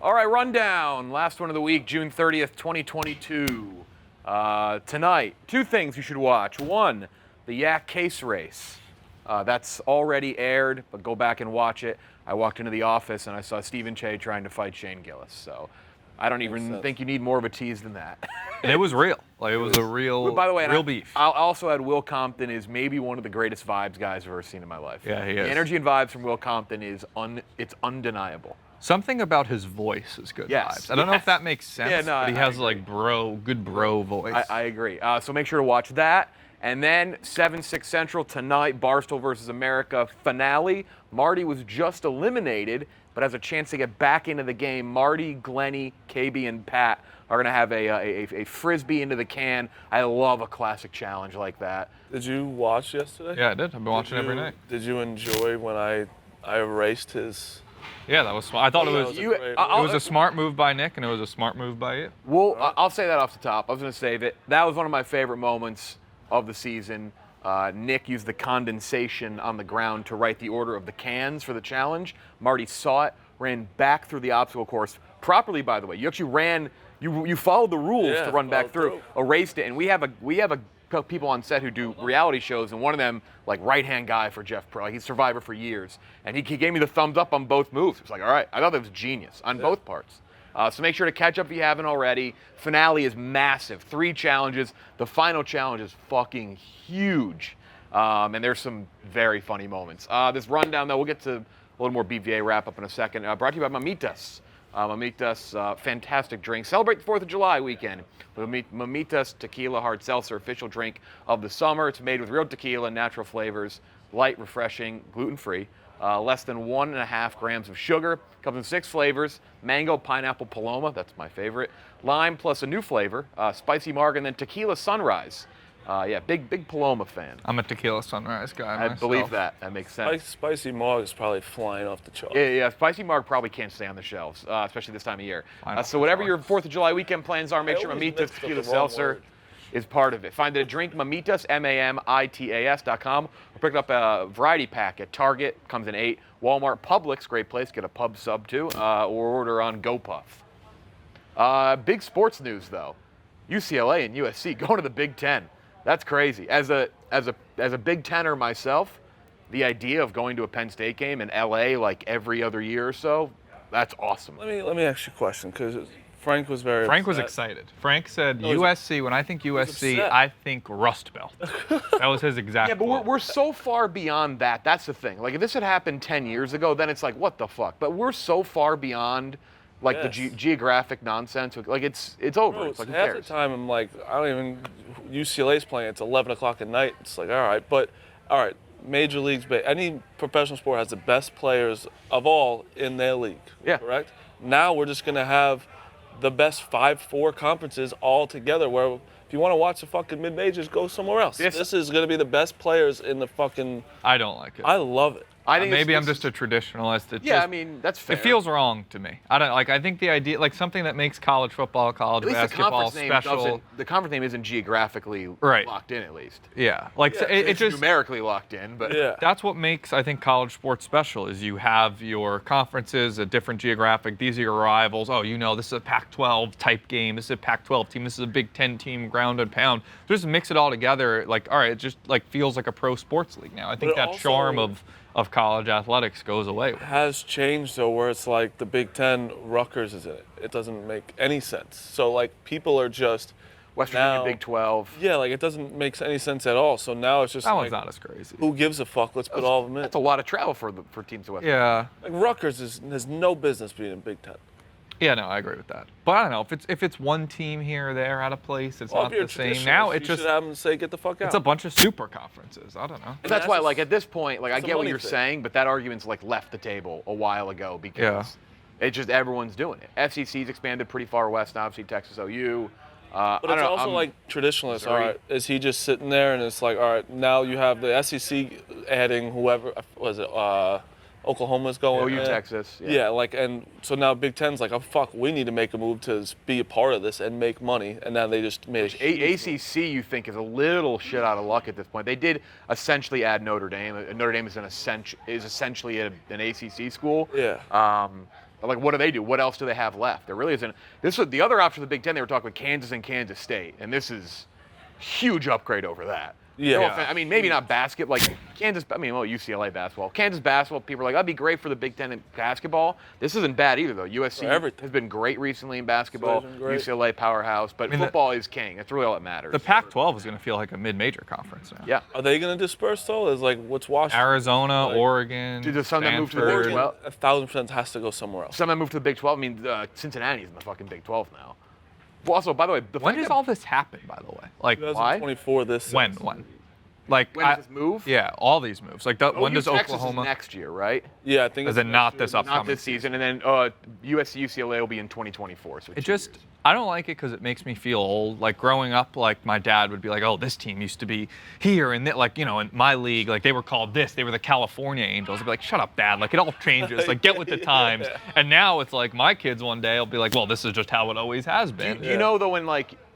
All right, rundown. Last one of the week, June 30th, 2022. Tonight, two things you should watch. One, the Yak case race. That's already aired, but go back and watch it. I walked into the office and I saw Stephen Che trying to fight Shane Gillis. So I don't even think you need more of a tease than that. And it was real. Like, it was a real, by the way, real beef. I'll also add Will Compton is maybe one of the greatest vibes guys I've ever seen in my life. Yeah, he is. The energy and vibes from Will Compton is it's undeniable. Something about his voice is good Yes. vibes. I don't know if that makes sense, Yeah, no, but he I has agree. like good bro voice. I agree. So make sure to watch that. And then 7-6 Central tonight, Barstool versus America finale. Marty was just eliminated, but has a chance to get back into the game. Marty, Glenny, KB, and Pat are going to have a Frisbee into the can. I love a classic challenge like that. Did you watch yesterday? Yeah, I did. I've been watching every night. Did you enjoy when I erased his? Yeah, that was smart. I thought it was. It was a smart move by Nick, and it was a smart move by you. Well, I'll say that off the top. I was going to save it. That was one of my favorite moments of the season. Nick used the condensation on the ground to write the order of the cans for the challenge. Marty saw it, ran back through the obstacle course properly, by the way. You actually ran, you followed the rules to run back through, erased it. And we have a people on set who do reality shows, and one of them, like, right-hand guy for Jeff Pro. He's Survivor for years. And he gave me the thumbs up on both moves. It was like, all right, I thought that was genius on both parts. So make sure to catch up if you haven't already. Finale is massive. 3 challenges. The final challenge is fucking huge. And there's some very funny moments. This rundown, though, we'll get to a little more BVA wrap-up in a second. Brought to you by Mamitas. Mamitas, fantastic drink. Celebrate the 4th of July weekend with Mamitas Tequila Hard Seltzer, official drink of the summer. It's made with real tequila and natural flavors. Light, refreshing, gluten-free. Less than 1.5 grams of sugar. Comes in 6 flavors: mango, pineapple, paloma, that's my favorite, lime, plus a new flavor, spicy marg, and then tequila sunrise. Yeah, big Paloma fan. I'm a tequila sunrise guy I myself. believe that. That makes sense. Spicy Mog is probably flying off the charts. Yeah, spicy marg probably can't stay on the shelves, especially this time of year. So whatever your 4th of July weekend plans are, make sure Mamitas Tequila Seltzer is part of it. Find it at Drink Mamitas, MAMITAS.com, or pick up a variety pack at Target. Comes in 8. Walmart, Publix, great place. Get a pub sub too, or order on GoPuff. Big sports news though. UCLA and USC going to the Big Ten. That's crazy. As a Big Tenner myself, the idea of going to a Penn State game in LA like every other year or so, that's awesome. Let me ask you a question, because Frank was very Frank was upset. excited. Frank said USC, when I think USC, I think Rust Belt. That was his exact Yeah, but quote. we're so far beyond that. That's the thing. Like, if this had happened 10 years ago, then it's like, what the fuck? But we're so far beyond, like, the geographic nonsense. Like, it's over. Bro, it's like, who half cares? the time I'm like, I don't even, UCLA's playing, it's 11 o'clock at night. It's like, all right. But, all right, Major Leagues, any professional sport has the best players of all in their league. Yeah. Correct? Now we're just going to have the best 5-4 conferences all together, where if you want to watch the fucking mid-majors, go somewhere else. Yes. This is going to be the best players in the fucking... I don't like it. I love it. I think Maybe I'm just a traditionalist. I mean, that's fair. It feels wrong to me. I don't like. I think the idea, like something that makes college football, college At least basketball special. the conference name isn't geographically Right. locked in, at least. Yeah, like Yeah, it It's just numerically locked in, but Yeah. that's what makes, I think, college sports special. Is you have your conferences, a different geographic. These are your rivals. Oh, this is a Pac-12 type game. This is a Pac-12 team. This is a Big Ten team, ground and pound. Just mix it all together. Like, all right, it just like feels like a pro sports league now. I think it that also charm of college athletics goes away. Has changed though, where it's like the Big Ten, Rutgers is in it. It doesn't make any sense. So like people are just West now, Virginia Big 12. Yeah, like it doesn't make any sense at all. So now it's just That like, one's not as crazy. who gives a fuck? Let's put all of them in. That's a lot of travel for teams of West. Yeah. Like Rutgers has no business being in Big Ten. Yeah, no, I agree with that. But I don't know if it's one team here or there out of place, it's Well, not if you're the same. traditionalist, Now you it just should have them say get the fuck out. it's a bunch of super conferences. I don't know. And that's why, just- like, at this point, like, I it's a get what money you're thing. saying, but that argument's, like, left the table a while ago because it's just everyone's doing it. FCC's expanded pretty far west, obviously Texas OU. But I it's don't know, also like traditionalists. All Missouri. right, is he just sitting there and it's like, all right, now you have the SEC adding whoever was it? Oklahoma's going. OU, in. Texas. Yeah, like, and so now Big Ten's like, oh fuck, we need to make a move to be a part of this and make money, and now they just made ACC, you think, is a little shit out of luck at this point. They did essentially add Notre Dame. Notre Dame is essentially an ACC school. Yeah. Like, what do they do? What else do they have left? There really isn't. This was the other option of the Big Ten. They were talking with Kansas and Kansas State, and this is huge upgrade over that. Yeah. No offense, I mean, maybe not basketball, like Kansas. I mean, well, UCLA basketball, Kansas basketball. People are like, that'd be great for the Big Ten in basketball. This isn't bad either, though. USC has been great recently in basketball. UCLA powerhouse, but football is king. That's really all that matters. The Pac-12 is going to feel like a mid-major conference now. Yeah. Are they going to disperse though? Is like what's Washington? Arizona, Oregon, Dude, some that move to the Stanford. Big 12. 1,000% has to go somewhere else. Some that move to the Big 12. I mean, Cincinnati's in the fucking Big 12 now. Well, also, by the way, When does all this happen, by the way? Like, 2024 this. when? Like, when does this move? Yeah, all these moves. Like, when does Texas Oklahoma? Is next year, right? Yeah, I think. Is it not this upcoming? Not this season, and then USC UCLA will be in 2024. So It just, I don't like it because it makes me feel old. Like growing up, like my dad would be like, "Oh, this team used to be here," and like in my league, like they were called this. They were the California Angels. I'd be like, "Shut up, Dad! Like it all changes. Like get with the times." And now it's like my kids one day will be like, "Well, this is just how it always has been." You know, though,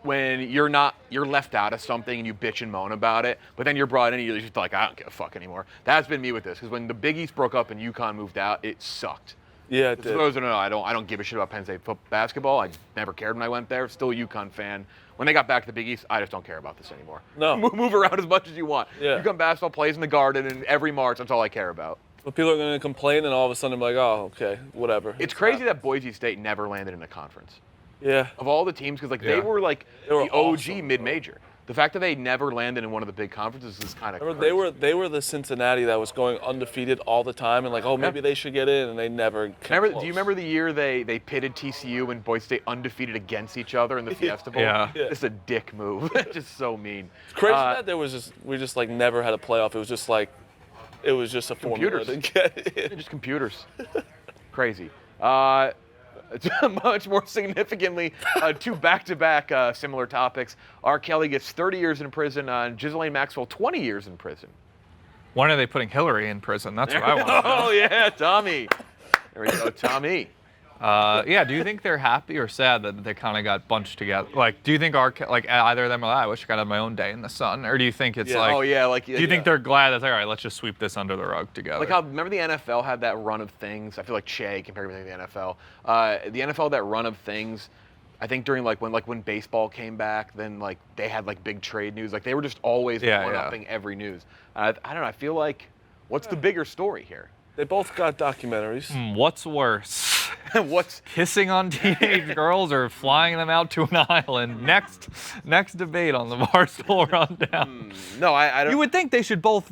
when you're left out of something and you bitch and moan about it, but then you're brought in and you're just like, I don't give a fuck anymore. That's been me with this, because when the Big East broke up and UConn moved out, it sucked. Yeah, it For did. those who don't know, I don't give a shit about Penn State basketball. I never cared when I went there. Still a UConn fan. When they got back to the Big East, I just don't care about this anymore. No. Move around as much as you want. Yeah. UConn basketball plays in the Garden, and every March, that's all I care about. But people are going to complain, and all of a sudden, be like, "Oh, okay, whatever." It's crazy that Boise State never landed in a conference. Yeah. Of all the teams, because Yeah. they were They were the OG awesome, mid-major. The fact that they never landed in one of the big conferences is kind of crazy. They were the Cincinnati that was going undefeated all the time, and like, oh, maybe they should get in, and they never. Came Do close. you remember the year they pitted TCU and Boise State undefeated against each other in the Fiesta Bowl? Yeah. It's a dick move. Just so mean. It's crazy that we just like never had a playoff. It was just like, it was just a formula Computers. to get in. Just computers. Crazy. Much more significantly, two back-to-back similar topics. R. Kelly gets 30 years in prison, and Ghislaine Maxwell 20 years in prison. When are they putting Hillary in prison? That's what I want to know. Oh yeah, Tommy. There we go, Tommy. Yeah, do you think they're happy or sad that they kind of got bunched together? Like, do you think either of them are like, I wish I could have my own day in the sun? Or do you think it's like, Oh yeah, like. do you think they're glad that, all right, let's just sweep this under the rug together? Like how, remember the NFL had that run of things? I feel like Che compared everything to the NFL. The NFL had that run of things. I think during when baseball came back, then like they had like big trade news. Like they were just always one-upping every news. I don't know. I feel like, what's the bigger story here? They both got documentaries. What's worse? What's Kissing on teenage girls or flying them out to an island? Next debate on the Barstool Rundown. no? I don't. You would think they should both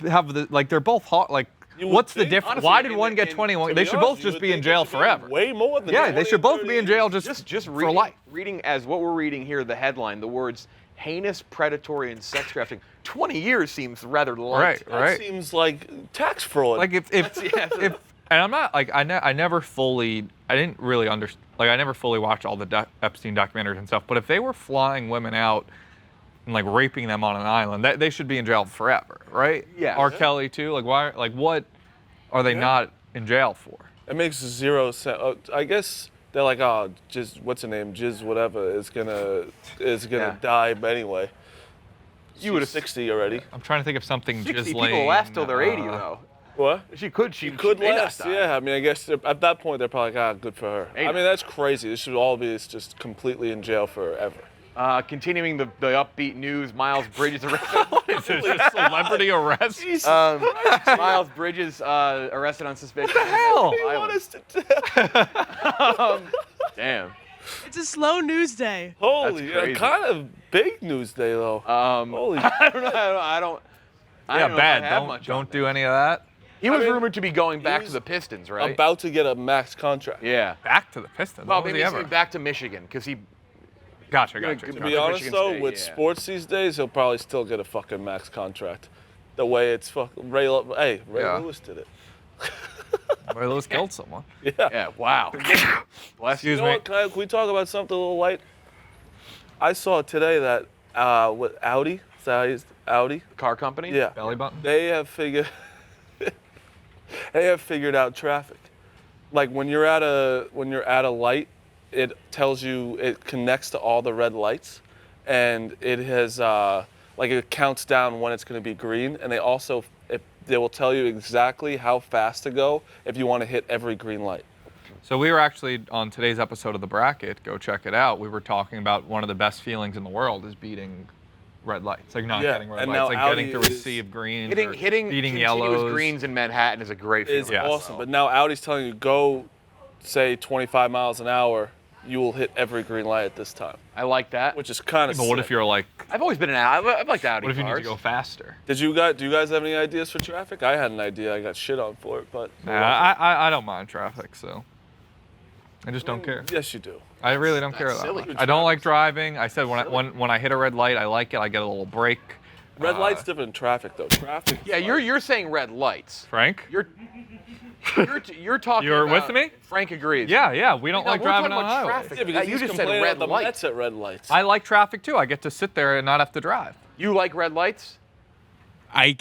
have they're both hot. Like, You would what's the think, difference? honestly, Why did in one the- get in- 21? to They be should honest, both You just would be think in they jail should get forever. Way more than Yeah, 20 they should both 30 be in jail just Just for life. reading as what we're reading here, the headline, the words heinous, predatory, and sex trafficking. 20 years seems rather light. Right. That seems like tax fraud. Like if and I'm not like I never fully watched all the Epstein documentaries and stuff. But if they were flying women out and like raping them on an island, they should be in jail forever, right? Yeah. R. Kelly too. Like why? Like what are they not in jail for? it makes zero sense. I guess they're like, oh, just what's her name, Jiz whatever is gonna die anyway. You would have 60 already. I'm trying to think of something 60 Ghislaine, people last till they're 80 though. What? She could may not last, die. yeah. I mean, I guess at that point they're probably like, ah, good for her. Ain't I mean, it? that's crazy. This should all be just completely in jail forever. Continuing the upbeat news, Miles Bridges arrested. Is it just celebrity arrest? Miles Bridges arrested on suspicion. What the hell? You want us to Damn. It's a slow news day. Holy, That's crazy. kind of big news day though. Holy. I don't know. I don't Yeah, know if I bad. have much on Don't do any of that. He was mean, rumored to be going back to was the Pistons, right? About to get a max contract. Yeah. Back to the Pistons. Well, When was maybe he he's ever? going back to Michigan because he. Gotcha. To To Back be to honest Michigan though, State, with yeah. sports these days, he'll probably still get a fucking max contract. The way it's fucking Ray Yeah. Lewis did it. Ray Lewis killed someone. Yeah. Yeah. Wow. Bless you. Excuse You know me. what? Can we talk about something a little light? I saw today that with Audi, is that how you- Audi? Car company. Yeah. Belly button. They have figured out traffic. Like when you're at a light, it tells you, it connects to all the red lights, and it has like it counts down when it's going to be green, and they will tell you exactly how fast to go if you want to hit every green light. So we were actually on today's episode of The Bracket, go check it out. We were talking about one of the best feelings in the world is beating red lights. Like not getting red and lights, now like Audi getting through a is sea of greens, Hitting beating continuous yellows. greens in Manhattan is a great feeling. It's Yes. awesome. But now Audi's telling you go, say 25 miles an hour, you will hit every green light at this time, I like that. which is kind of. But what if you're like, I've always been an Audi. I've liked Audi what if you cars. need to go faster? Do you guys have any ideas for traffic? I had an idea. I got shit on for it, but. Nah, I don't mind traffic, so I just don't care. Yes, you do. I really don't That's care that silly. much. I don't like driving. I said when I hit a red light, I like it. I get a little break. Red light's different than traffic, though. Traffic. Yeah, you're saying red lights. Frank? You're talking. You're about, with me? Frank agrees. Yeah. We don't No, like we're driving talking on about highways. traffic. Yeah, because you he's just said complaining red about the lights. Mets at red lights. I like traffic too. I get to sit there and not have to drive. You like red lights? I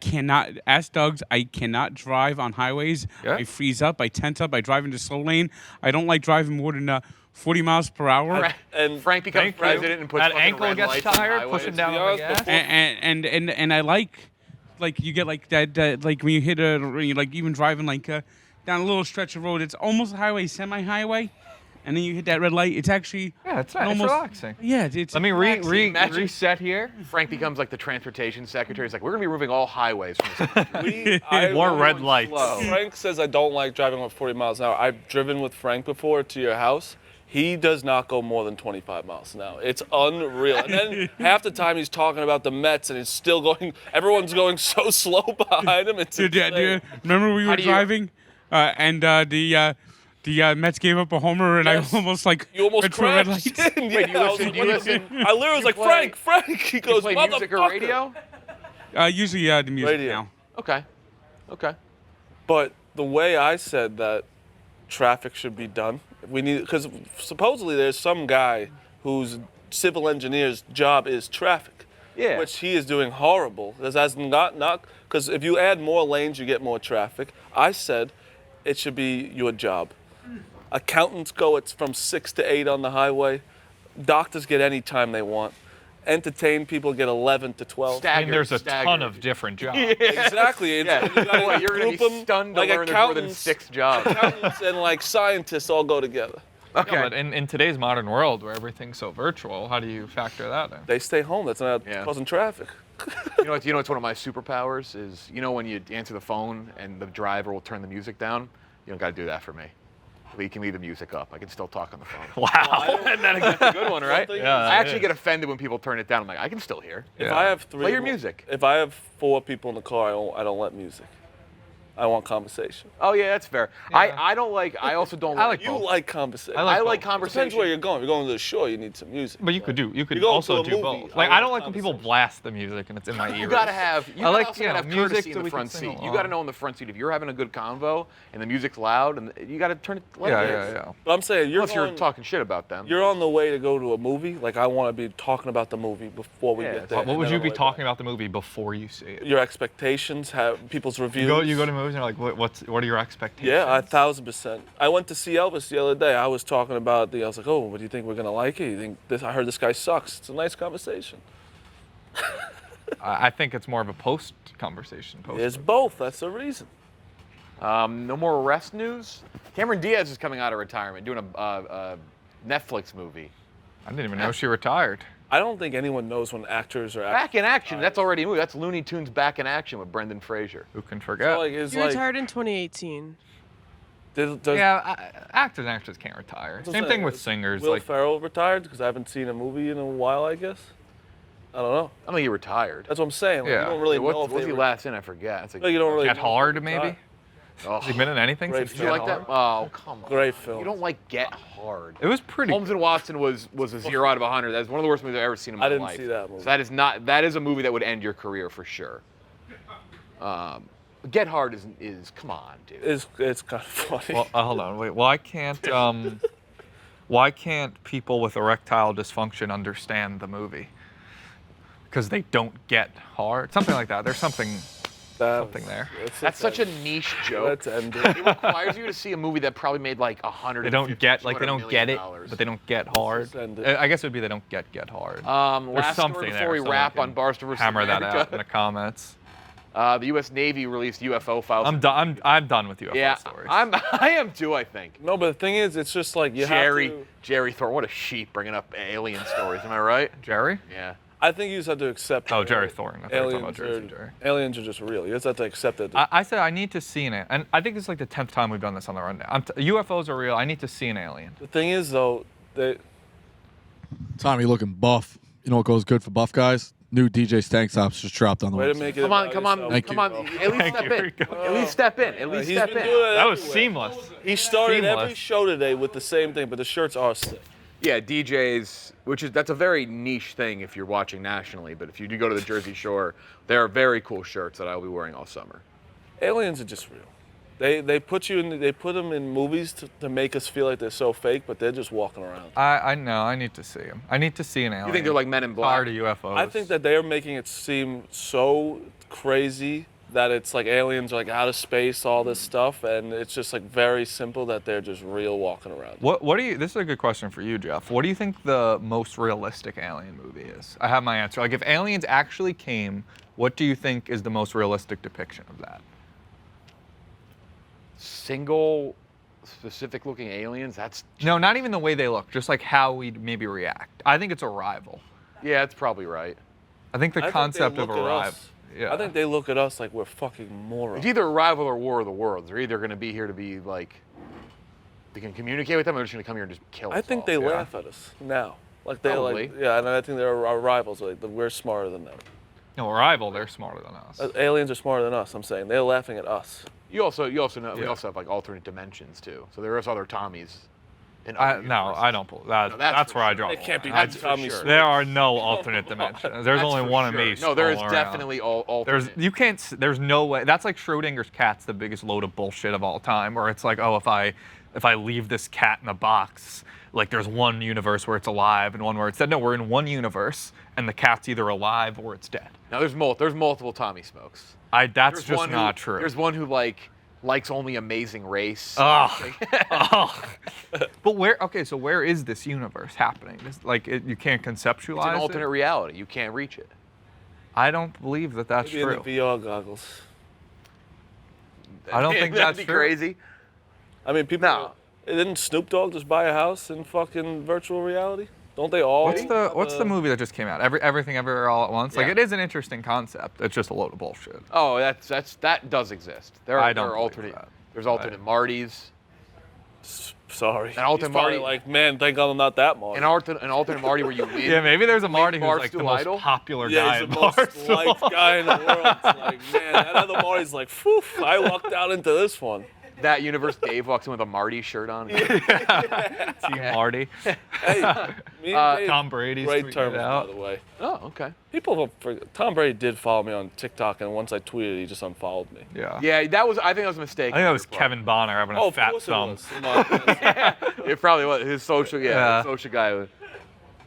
cannot, ask Doug's, I cannot drive on highways. Yeah. I freeze up, I tense up, I drive into slow lane. I don't like driving more than 40 miles per hour. And Frank becomes Thank you. president and puts That fucking ankle red gets lights on tired, highways. pushing down To be on the honest, gas. And I like you get like that like when you hit like even driving like down a little stretch of road, it's almost a highway, semi-highway, and then you hit that red light. It's actually Yeah, it's nice. It's almost relaxing. Yeah, it's Let me Imagine- reset here. Frank becomes like the transportation secretary. He's like, we're gonna be removing all highways from this country. More red going lights. slow. Frank says I don't like driving over 40 miles an hour. I've driven with Frank before to your house. He does not go more than 25 miles an hour. It's unreal. And then half the time he's talking about the Mets and he's still going, everyone's going so slow behind him. It's insane. remember we were do you- driving and the Mets gave up a homer and Yes. I almost like You almost went for a red crashed light. in. Wait, do you I was listen- like, do you what listen- I literally was like, play- Frank. He You goes, play music or "Motherfucker." radio? Usually the music Radio. now. Okay. But the way I said that traffic should be done, we need, because supposedly there's some guy whose civil engineer's job is traffic. Yeah. Which he is doing horrible. That's not because if you add more lanes, you get more traffic. I said it should be your job. Accountants go from 6 to 8 on the highway. Doctors get any time they want. Entertain people get 11 to 12. I mean, there's a ton Staggered. of different jobs. Exactly. Yeah. You gotta Boy, you're gonna group be 'em, stunned to like learn there's more than accountants- 6 jobs. Accountants and like scientists all go together. Okay. Yeah, but in today's modern world where everything's so virtual, how do you factor that in? They stay home. That's not Yeah. causing traffic. You know what's one of my superpowers is, when you answer the phone and the driver will turn the music down? You don't got to do that for me. You can leave the music up. I can still talk on the phone. Wow. That's a good one, right? Yeah, I actually it get offended when people turn it down. I'm like, I can still hear. If Yeah. I have 3, Play your music. If I have 4 people in the car, I don't let music. I want conversation. Oh yeah, that's fair. Yeah. I don't like. I also don't. I like You both. like conversation. I like I like both. conversation. Depends where you're going. If you're going to the shore, you need some music. But you could go also to a do movie, both. I Like I want don't like when people conversation. blast the music and it's in my ears. You gotta have. You I like, also you gotta know, have music courtesy in so the we can front sing seat. You along. gotta know in the front seat if you're having a good convo and the music's loud, and you gotta turn it. Let it dance. Yeah. But I'm saying Unless you're talking shit about them. You're on the way to go to a movie. Like I want to be talking about the movie before we Yeah, get there. What and would then you on the be way talking back. about the movie before you see it? Your expectations, have people's reviews. You go to movies and you're like, what are your expectations? Yeah, 1,000%. I went to see Elvis the other day. I was talking about I was like, oh, what do you think we're gonna like it? You think this? I heard this guy sucks. It's a nice conversation. I think it's more of a post conversation. It's both. That's the reason. No more arrest news. Cameron Diaz is coming out of retirement, doing a Netflix movie. I didn't even know she retired. I don't think anyone knows when actors are Back in action. That's already a movie. That's Looney Tunes Back in Action with Brendan Fraser. Who can forget? Is He retired in 2018. does Actors and actors can't retire. That's what Same I'm thing saying. with singers. Will Like Ferrell retired? Because I haven't seen a movie in a while, I guess. I don't know. I don't think he retired. That's what I'm saying. Like, Yeah. You don't really know if What's they he were- last in? I forget. It's like, Like, you don't really Get know Hard, if they maybe. retired. oh. Has he been in anything Great since Did you Get like that? Hard? Oh, come on. Great film. You don't like Get Hard. It was pretty. Holmes and Watson was a 0 out of 100. That's one of the worst movies I've ever seen in my I didn't life. see that movie. So that is a movie that would end your career for sure. Get Hard is come on, dude. It's kind of funny. Well, hold on. Wait. Why can't people with erectile dysfunction understand the movie? Because they don't get hard. Something like that. There's something there. That's such a niche joke. Let's end It it. requires you to see a movie that probably made like 100. They don't get they don't get it, but they don't get hard. Send it. I guess it would be they don't get hard. There's Last something story there. before we Someone wrap can on Barstool versus hammer that America. out in the comments. The U.S. Navy released UFO files. I'm done with UFO Yeah, stories. I am too, I think. No, but the thing is, it's just like you Jerry have to. Jerry Thorne, what a sheep bringing up alien stories. Am I right? Jerry? Yeah. I think you just have to accept. Oh, that Jerry Thorne. I thought you were talking about aliens Jersey Jerry. aliens are just real. You just have to accept it. I said I need to see an alien. And I think it's like the 10th time we've done this on the rundown. UFOs are real. I need to see an alien. The thing is, though, they. Tommy looking buff. You know what goes good for buff guys? New DJ Stank Tops just dropped on the Way to website. make it. Come on, about come on, yourself, Thank come you. on. bro. At least step in. At least step in. At least He's step been in. doing it That was everywhere. seamless. He started every Seamless. show today with the same thing, but the shirts are sick. Yeah, DJs, that's a very niche thing if you're watching nationally, but if you do go to the Jersey Shore, there are very cool shirts that I'll be wearing all summer. Aliens are just real. They put them in movies to make us feel like they're so fake, but they're just walking around. I know. I need to see him. I need to see an alien. You think they're like Men in Black? Tired of UFOs. I think that they are making it seem so crazy that it's like aliens are like out of space, all this stuff, and it's just like very simple that they're just real walking around. What do you? This is a good question for you, Jeff. What do you think the most realistic alien movie is? I have my answer. Like, if aliens actually came, what do you think is the most realistic depiction of that? Single, specific looking aliens? That's, No, not even the way they look. Just like how we'd maybe react. I think it's Arrival. yeah, that's probably right. I think the I think they concept of look at Arrival. us. Yeah. I think they look at us like we're fucking morons. It's either Arrival or War of the Worlds. They're either going to be here to be like, we can communicate with them, or they're just going to come here and just kill us I think all. they Yeah. laugh at us now. Like they Probably. like, yeah, and I think they're our rivals. Like we're smarter than them. No, Arrival. They're smarter than us. Aliens are smarter than us. I'm saying they're laughing at us. You also know we Yeah. also have like alternate dimensions too. So there is other Tommies. In No, other universes. I don't believe that. No, that's for where I sure. draw. It the can't be line. That's for Tommy sure. Smith. There are no alternate dimensions. There's That's only for one sure. of me. No, there is strolling around. definitely alternate. You can't. There's no way. That's like Schrodinger's cat's the biggest load of bullshit of all time. Where it's like, oh, if I leave this cat in a box, like there's one universe where it's alive and one where it's dead. No, we're in one universe, and the cat's either alive or it's dead. Now there's multiple Tommy Smokes. That's There's just one who- not true. There's one who likes only Amazing Race. Ugh. Ugh. But where? Okay, so where is this universe happening? You can't conceptualize It's an alternate it. reality. You can't reach it. I don't believe that that's Maybe in true. the VR goggles. I don't think That'd that's be true. crazy. I mean, people. No. Didn't Snoop Dogg just buy a house in fucking virtual reality? Don't they all? What's the movie that just came out? Everything Everywhere All at Once. Like Yeah. it is an interesting concept. It's just a load of bullshit. Oh, that does exist. There I are, don't there are believe alternate. that. There's alternate Martys. Sorry. An alternate He's probably Marty- like, man, thank God I'm not that Marty. An alternate Marty where you win. Yeah, maybe there's a Marty who's like the Barstool most Idol? popular Yeah, guy he's in the most Barstool. liked guy in the world. It's like, man, that other Marty's like, phew, I lucked out into this one. That universe, Dave walks in with a Marty shirt on. Team Marty. Hey, me and Dave, Tom Brady's great tweeting it terms, by out. the way. Oh, okay. People don't forget. Tom Brady did follow me on TikTok, and once I tweeted, he just unfollowed me. Yeah. Yeah, I think that was a mistake. I think that was Kevin Bonner having a Oh, of fat course thumb. it was. Come on. It probably was his social. Yeah, Yeah. his social guy.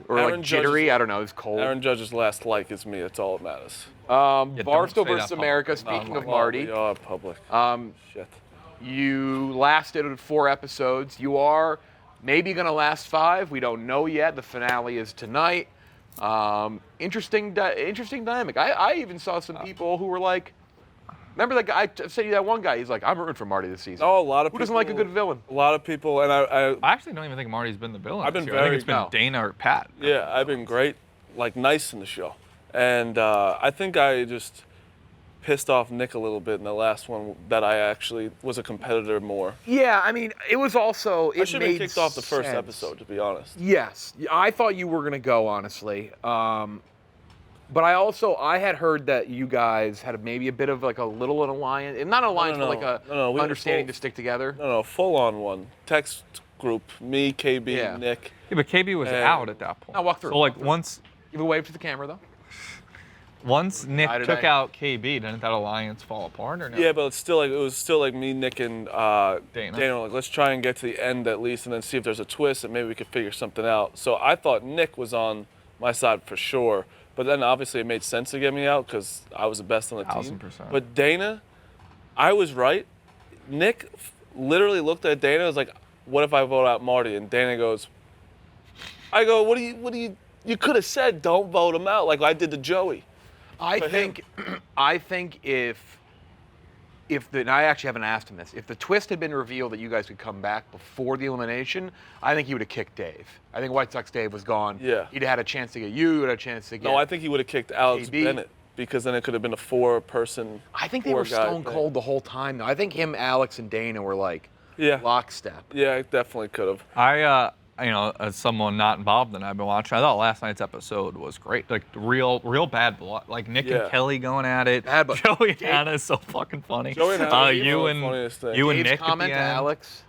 Or Aaron like jittery. Judge's- I don't know. He's cold. Aaron Judge's last like is me. That's all that matters. Yeah, don't Barstool say versus that America. publicly. Speaking of Well, Marty, we are public. Shit. you lasted 4 episodes. You are maybe going to last 5. We don't know yet. The finale is tonight. Interesting dynamic. I even saw some people who were like, remember that guy? I said you that one guy. He's like, I'm rooting for Marty this season. No, a lot of Who people. doesn't like a good villain? A lot of people, and I actually don't even think Marty's been the villain. I've been this year. I think very- it's been No. Dana or Pat. yeah, I've been great, like nice in the show, and I think I just pissed off Nick a little bit in the last one that I actually was a competitor more. Yeah, I mean, it was also. I should have been kicked off the first sense. episode, to be honest. Yes, I thought you were gonna go honestly, but I had heard that you guys had maybe a bit of like a little an alliance, not an alliance, no. but like No, we a had understanding full- to stick together. No, full on one. Text group, me, KB, Yeah. Nick. Yeah, but KB was And- out at that point. Now walk through, So like walk through. once Give a wave to the camera though. Nick Eye to took eye. out KB, didn't that alliance fall apart or no? Yeah, but it's still like it was still like me, Nick, and Dana. Dana. Like, let's try and get to the end at least, and then see if there's a twist, and maybe we could figure something out. So I thought Nick was on my side for sure, but then obviously it made sense to get me out because I was the best on the team. 1000%. But Dana, I was right. Nick literally looked at Dana and was like, "What if I vote out Marty?" And Dana goes, "I go, what do you? You could have said don't vote him out like I did to Joey." I For him. think and I actually haven't asked him this, if the twist had been revealed that you guys could come back before the elimination, I think he would have kicked Dave. I think White Sox Dave was gone. Yeah. He'd had a chance to get you, had a chance to get. No, I think he would have kicked Alex KB. Bennett because then it could have been a 4-person. I think they were four-guy stone thing. cold the whole time, though. I think him, Alex, and Dana were like Yeah. lockstep. Yeah, it definitely could have. As someone not involved in it, I've been watching. I thought last night's episode was great. Like real bad blood. Like Nick Yeah. and Kelly going at it. Bad blood. Joey and Hannah is so fucking funny. Joey and Hannah is you the and funniest thing. you and Dave's Nick at comment the to end. Alex.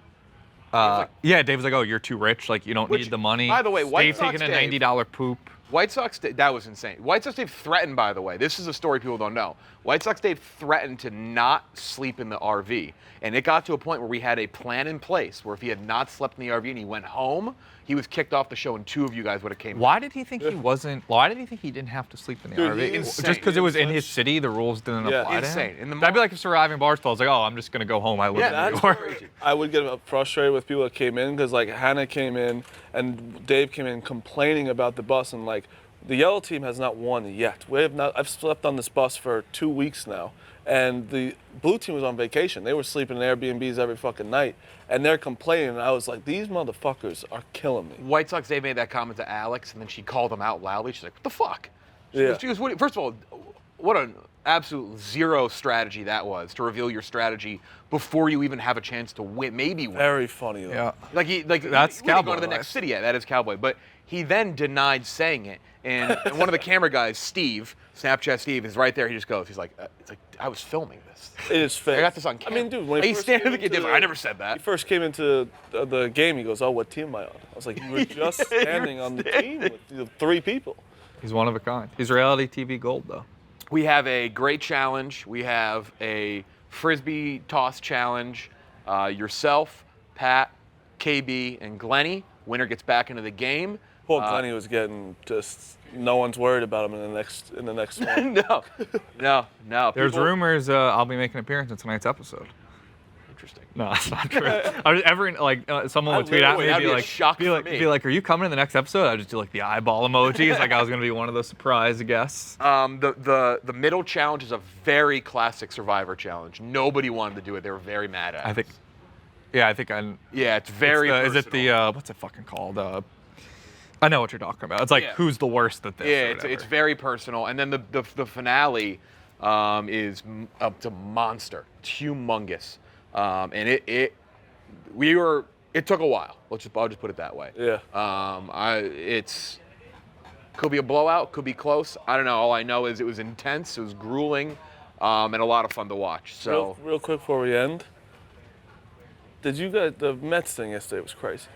Yeah, Dave was like, "Oh, you're too rich. Like you don't Which, need the money." by the way, White Dave Sox taking a Dave- $90 poop. White Sox, that was insane. White Sox Dave threatened, by the way, this is a story people don't know. White Sox Dave threatened to not sleep in the RV. And it got to a point where we had a plan in place where if he had not slept in the RV and he went home, he was kicked off the show and 2 of you guys would have came. Why did he think he wasn't? Why did he think he didn't have to sleep in the Dude, RV? he's Just because it was in insane. his city, the rules didn't Yeah. apply Insane. to In him. the That'd be like if surviving Barstool was like, "Oh, I'm just gonna go home. I live Yeah, in New that's York." crazy. I would get frustrated with people that came in because like Hannah came in and Dave came in complaining about the bus and like the yellow team has not won yet. We have not. I've slept on this bus for 2 weeks now, and the blue team was on vacation. They were sleeping in Airbnbs every fucking night, and they're complaining. And I was like, these motherfuckers are killing me. White Sox Dave made that comment to Alex, and then she called him out loudly. She's like, "What the fuck?" Yeah. She goes, first of all, what an absolute zero strategy that was to reveal your strategy before you even have a chance to win, maybe win. Very funny. Though. Yeah. he That's didn't go cowboy to the life. next city yet. That is cowboy. But he then denied saying it, and one of the camera guys, Steve, Snapchat Steve, is right there. He just goes, he's like, I was filming this. It is fake. I got this on I camera. mean, dude, when He's first standing came at the kid, into I never said that. He first came into the game. He goes, "Oh, what team am I on?" I was like, "You were just standing on the team with the 3 people." He's one of a kind. He's reality TV gold, though. We have a great challenge. We have a Frisbee toss challenge. Yourself, Pat, KB, and Glenny. Winner gets back into the game. Poor Glenny was getting just. No one's worried about him in the next one. No. There's People- rumors I'll be making an appearance in tonight's episode. Interesting. No, that's not true. I was someone would tweet at me that'd and be a shock for me. be like, "Are you coming in the next episode?" I'd just do like the eyeball emojis, like I was gonna be one of those surprise guests. The middle challenge is a very classic Survivor challenge. Nobody wanted to do it. They were very mad at it. I think I. Yeah, it's very. Is it personal. what's it fucking called? I know what you're talking about. It's like Yeah. who's the worst at this? Yeah, or it's whatever. very personal. And then the finale is up to monster. It's humongous. And it took a while. I'll just put it that way. Yeah. It's could be a blowout, could be close. I don't know. All I know is it was intense, it was grueling, and a lot of fun to watch. So Real quick before we end, did you guys the Mets thing yesterday was crazy?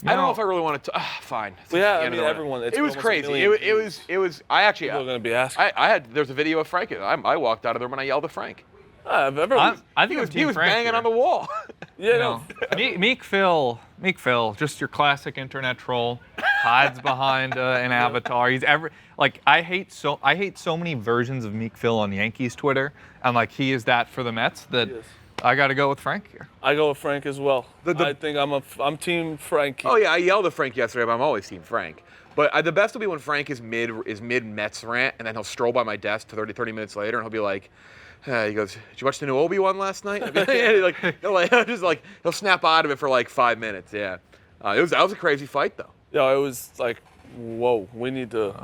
I don't know if I really wanted to. Fine. It's Well, yeah, the I end of mean the night. everyone. It's It was almost a crazy. million It was. I actually. People are gonna be asking. There's a video of Frank. I walked out of there when I yelled at Frank. Everyone. I think He was banging on the wall. Yeah. No. Meek Phil, just your classic internet troll, hides behind an avatar. He's I hate so many versions of Meek Phil on Yankees Twitter, and like he is that for the Mets. That Yes. I got to go with Frank here. I go with Frank as well. The- I think I'm team Frankie. Oh yeah, I yelled at Frank yesterday, but I'm always team Frank. But the best will be when Frank is mid Mets rant, and then he'll stroll by my desk 30 minutes later, and he'll be like, he goes, "Did you watch the new Obi-Wan last night?" I'll be he'll snap out of it for like 5 minutes. Yeah, that was a crazy fight though. Yeah, it was like, whoa. We need to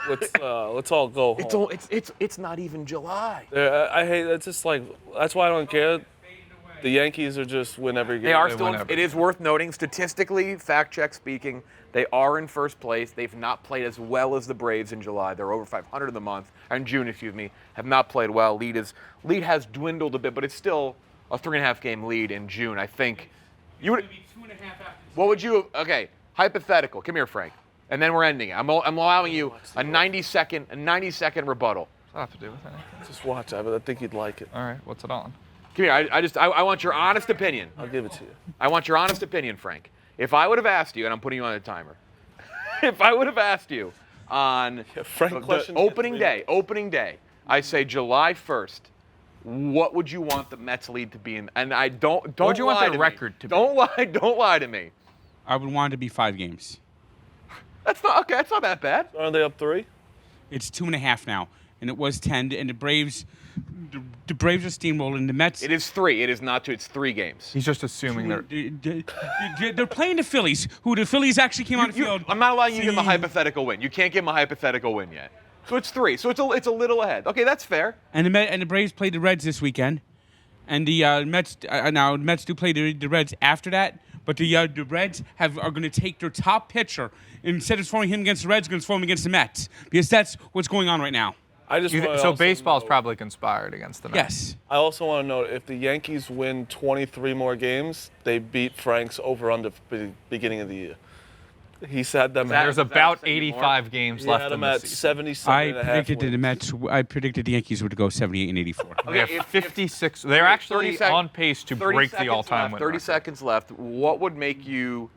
let's all go home. It's not even July. Yeah, I hate. It's just like that's why I don't care. The Yankees are just win every game. They are They still. win everything. It is worth noting, statistically, fact check speaking, they are in first place. They've not played as well as the Braves in July. They're over 500 in the month, or in June, excuse me. Have not played well. Lead has dwindled a bit, but it's still a 3.5 game lead in June. I think you would. What would you? Okay, hypothetical. Come here, Frank, and then we're ending it. I'm allowing you a 90-second rebuttal. What's that have to do with anything? Just watch it. I think you'd like it. All right, what's it on? Come here. I want your honest opinion. I'll give it to you. I want your honest opinion, Frank. If I would have asked you, and I'm putting you on a timer, if I would have asked you on Frank the question opening gets day, I say July 1st, what would you want the Mets lead to be in? And I don't What would you want lie their to me. record to be? Don't lie to me. I would want it to be 5 games. That's not okay. That's not that bad. Aren't they up 3? It's 2.5 now, and it was 10. And the Braves are steamrolling. The Mets. It is 3. It is not 2. It's 3 games. He's just assuming they're. They're playing the Phillies, who the Phillies actually came on the field. I'm not allowing you to give him a hypothetical win. You can't give him a hypothetical win yet. So it's 3. So it's a little ahead. Okay, that's fair. And the Braves played the Reds this weekend, and the Mets now the Mets do play the Reds after that. But the Reds are going to take their top pitcher instead of throwing him against the Reds, going to throw him against the Mets because that's what's going on right now. So baseball's probably conspired against the Mets. Yes. I also want to note if the Yankees win 23 more games, they beat Frank's over/under beginning of the year. He said them. There's about 85 games left had in him the at season. 77 I and a half predicted the wins. Mets. I predicted the Yankees would go 78 and 84. They have 56. They're actually on pace to 30 break the seconds all-time left, win 30 record. seconds left. What would make you,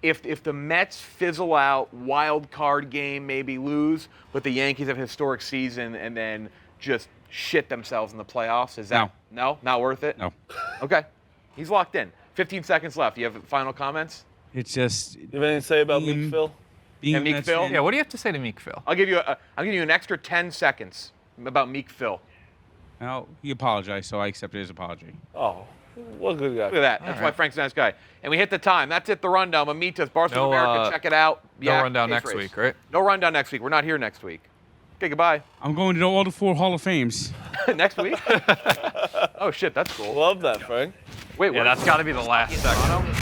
if the Mets fizzle out, wild card game, maybe lose, but the Yankees have a historic season and then just shit themselves in the playoffs? Is that no? Not worth it? No. Okay. He's locked in. 15 seconds left. You have final comments? It's just You have anything to say about Meek Phil? being And a Meek Mets Phil? fan. Yeah, what do you have to say to Meek Phil? I'll give you an extra 10 seconds about Meek Phil. Well, he apologized, so I accepted his apology. Oh, what a good guy. Look at that. That's why Frank's a nice guy. And we hit the time. That's it. The rundown. Mamitas, Barstool No, America. Check it out. No Yeah, rundown case next race. week, right? No rundown next week. We're not here next week. Okay, goodbye. I'm going to all the 4 Hall of Fames. Next week? Oh, shit. That's cool. Love that, Frank. Wait, Yeah, what? that's got to be the last second. Toronto?